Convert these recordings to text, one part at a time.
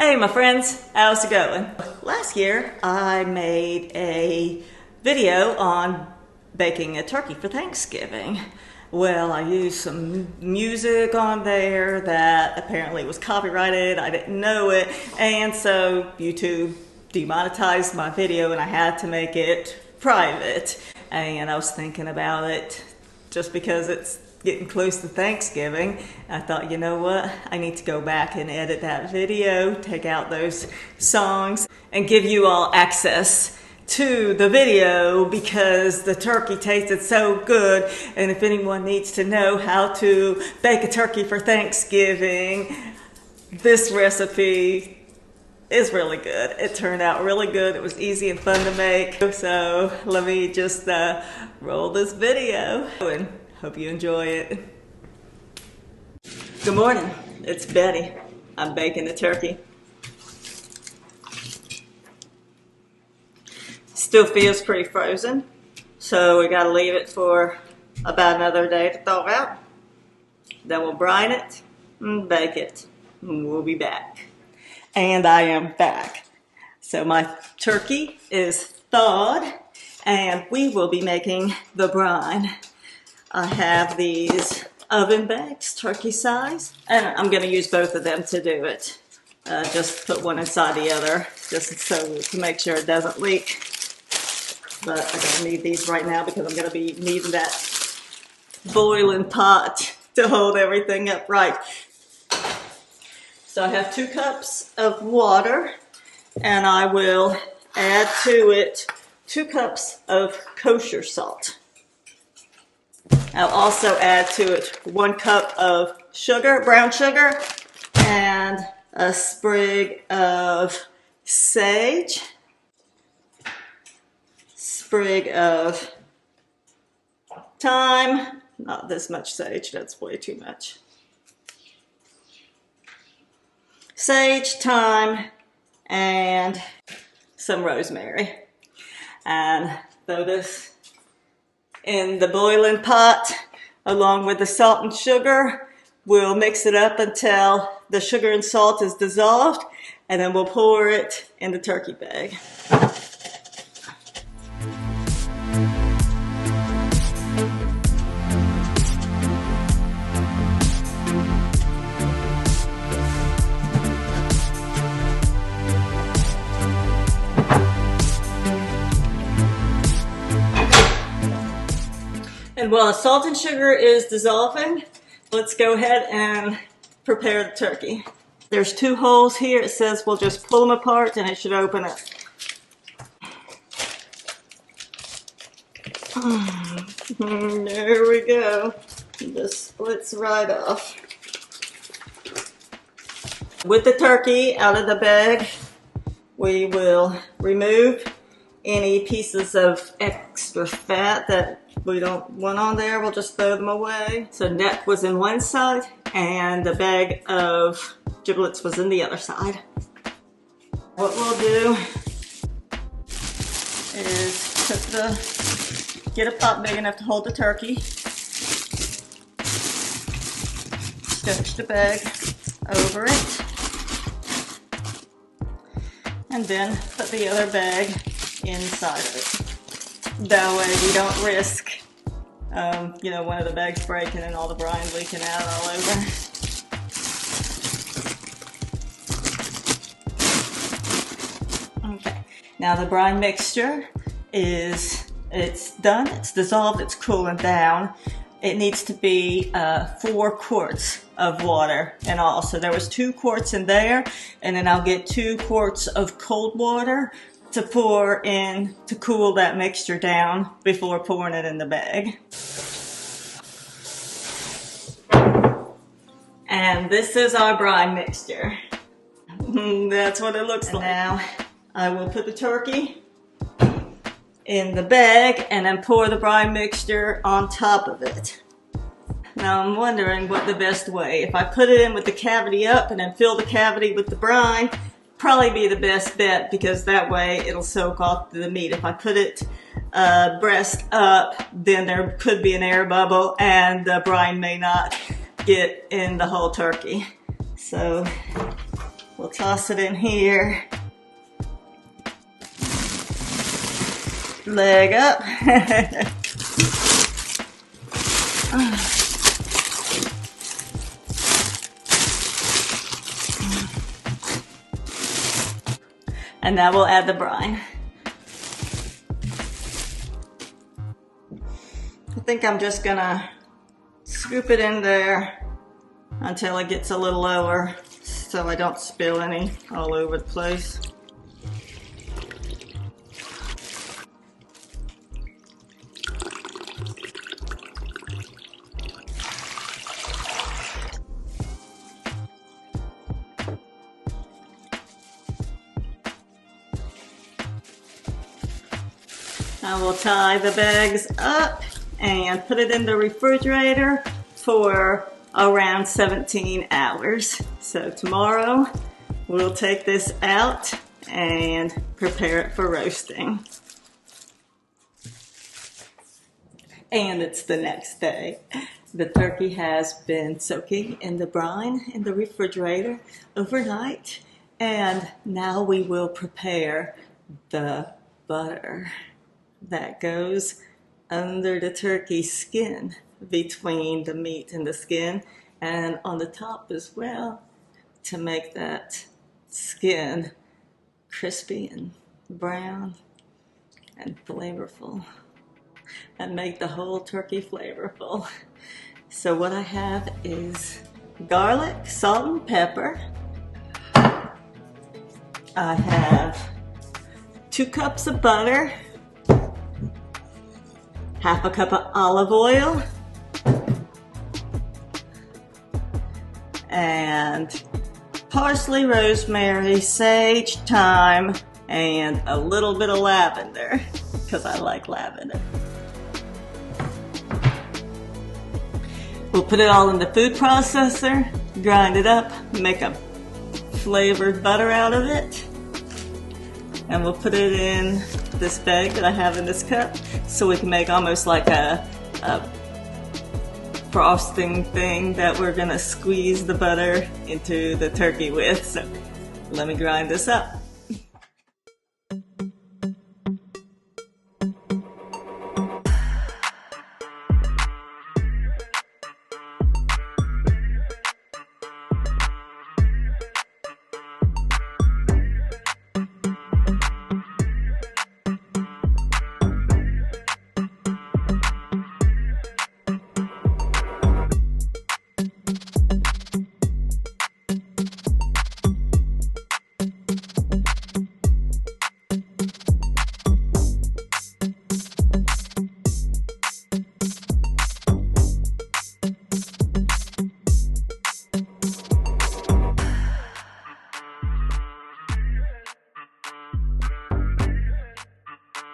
Hey my friends, how's it going? Last year I made a video on baking a turkey for Thanksgiving. Well, I used some music on there that apparently was copyrighted. I didn't know it, and so YouTube demonetized my video and I had to make it private. And I was thinking about it just because it's getting close to Thanksgiving. I thought, you know what, I need to go back and edit that video, take out those songs, and give you all access to the video because the turkey tasted so good. And if anyone needs to know how to bake a turkey for Thanksgiving, this recipe is really good. It turned out really good. It was easy and fun to make. So let me just roll this video and hope you enjoy it. Good morning, it's Betty. I'm baking the turkey. Still feels pretty frozen, so we gotta leave it for about another day to thaw out. Then we'll brine it and bake it, and we'll be back. And I am back. So my turkey is thawed, and we will be making the brine. I have these oven bags, turkey size, and I'm going to use both of them to do it. Just put one inside the other, just so to make sure it doesn't leak. But I don't need these right now because I'm going to be needing that boiling pot to hold everything up right. So I have 2 cups of water, and I will add to it 2 cups of kosher salt. I'll also add to it 1 cup of sugar, brown sugar, and a sprig of sage, sprig of thyme, not this much sage, that's way too much. Sage, thyme, and some rosemary. And throw this in the boiling pot along with the salt and sugar. We'll mix it up until the sugar and salt is dissolved, and then we'll pour it in the turkey bag. And while the salt and sugar is dissolving, let's go ahead and prepare the turkey. There's 2 holes here. It says we'll just pull them apart and it should open up. There we go. It just splits right off. With the turkey out of the bag, we will remove any pieces of extra fat that we don't want on there. We'll just throw them away. So neck was in one side and the bag of giblets was in the other side. What we'll do is get a pot big enough to hold the turkey, stretch the bag over it, and then put the other bag inside of it. That way we don't risk, one of the bags breaking and all the brine leaking out all over. Okay, now the brine mixture it's done, it's dissolved, it's cooling down. It needs to be 4 quarts of water in all. So there was 2 quarts in there, and then I'll get 2 quarts of cold water to pour in to cool that mixture down before pouring it in the bag. And this is our brine mixture. That's what it looks like. Now I will put the turkey in the bag and then pour the brine mixture on top of it. Now I'm wondering what the best way. If I put it in with the cavity up and then fill the cavity with the brine, probably be the best bet because that way it'll soak off the meat. If I put it breast up, then there could be an air bubble and the brine may not get in the whole turkey. So We'll toss it in here. Leg up. And now we'll add the brine. I think I'm just gonna scoop it in there until it gets a little lower so I don't spill any all over the place. I will tie the bags up and put it in the refrigerator for around 17 hours. So tomorrow we'll take this out and prepare it for roasting. And it's the next day. The turkey has been soaking in the brine in the refrigerator overnight, and now we will prepare the butter that goes under the turkey skin, between the meat and the skin, and on the top as well, to make that skin crispy and brown and flavorful, and make the whole turkey flavorful. So what I have is garlic, salt and pepper. I have 2 cups of butter, half a cup of olive oil, and parsley, rosemary, sage, thyme, and a little bit of lavender, because I like lavender. We'll put it all in the food processor, grind it up, make a flavored butter out of it, and we'll put it in this bag that I have in this cup, so we can make almost like a frosting thing that we're gonna squeeze the butter into the turkey with. So let me grind this up.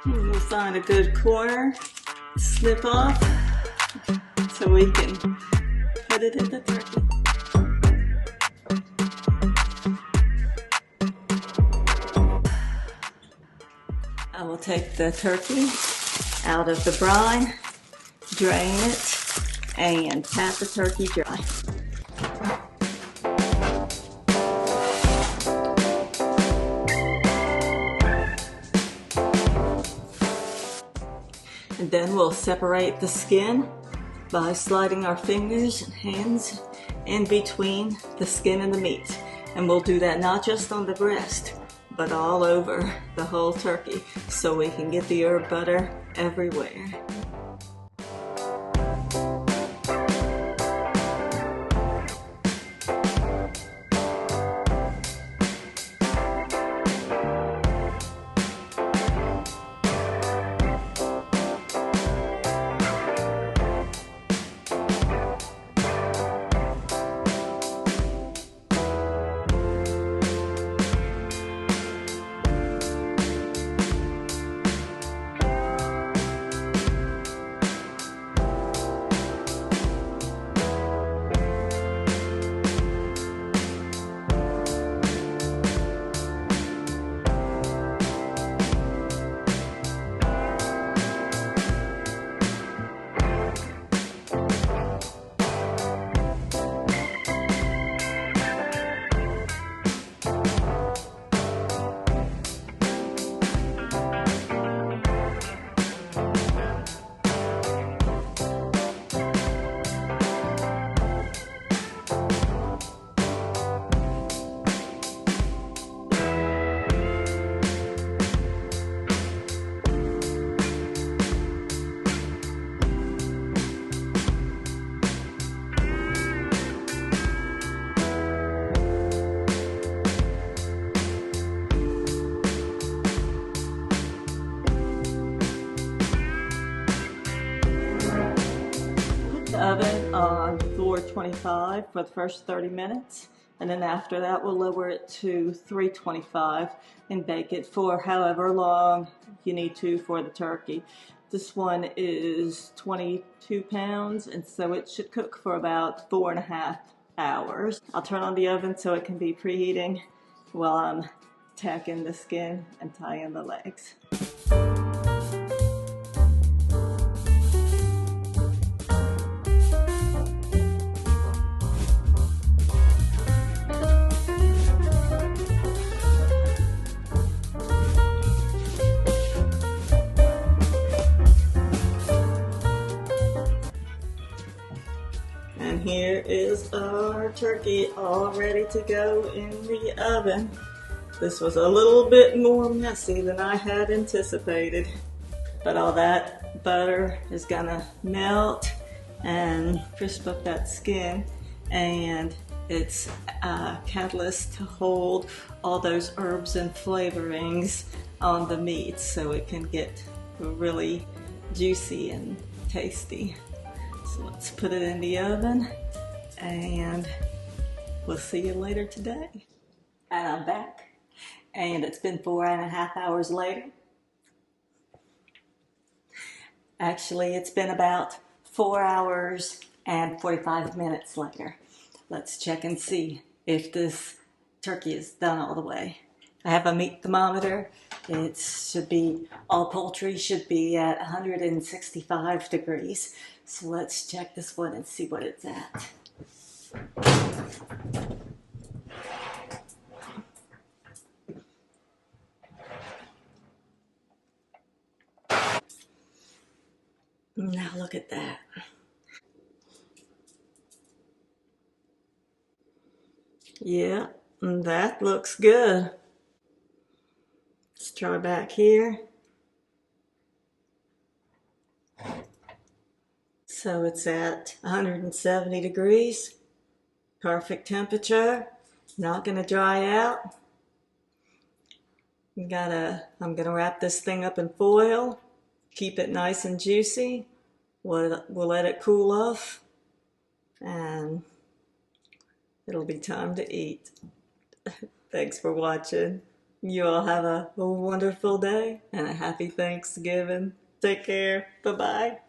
We'll find a good corner, snip off, so we can put it in the turkey. I will take the turkey out of the brine, drain it, and pat the turkey dry. And then we'll separate the skin by sliding our fingers and hands in between the skin and the meat. And we'll do that not just on the breast, but all over the whole turkey, so we can get the herb butter everywhere. on 425 for the first 30 minutes. And then after that, we'll lower it to 325 and bake it for however long you need to for the turkey. This one is 22 pounds, and so it should cook for about 4.5 hours. I'll turn on the oven so it can be preheating while I'm tacking the skin and tying the legs. And here is our turkey all ready to go in the oven. This was a little bit more messy than I had anticipated, but all that butter is gonna melt and crisp up that skin, and it's a catalyst to hold all those herbs and flavorings on the meat so it can get really juicy and tasty. So let's put it in the oven and we'll see you later today. And I'm back, and it's been 4.5 hours later. Actually, it's been about 4 hours and 45 minutes later. Let's check and see if this turkey is done all the way. I have a meat thermometer. It should be, all poultry should be at 165 degrees. So let's check this one and see what it's at. Now look at that. Yeah, that looks good. Let's try back here. So it's at 170 degrees, perfect temperature, not gonna dry out. I'm gonna wrap this thing up in foil, keep it nice and juicy. We'll let it cool off, and it'll be time to eat. Thanks for watching. You all have a wonderful day and a happy Thanksgiving. Take care. Bye-bye.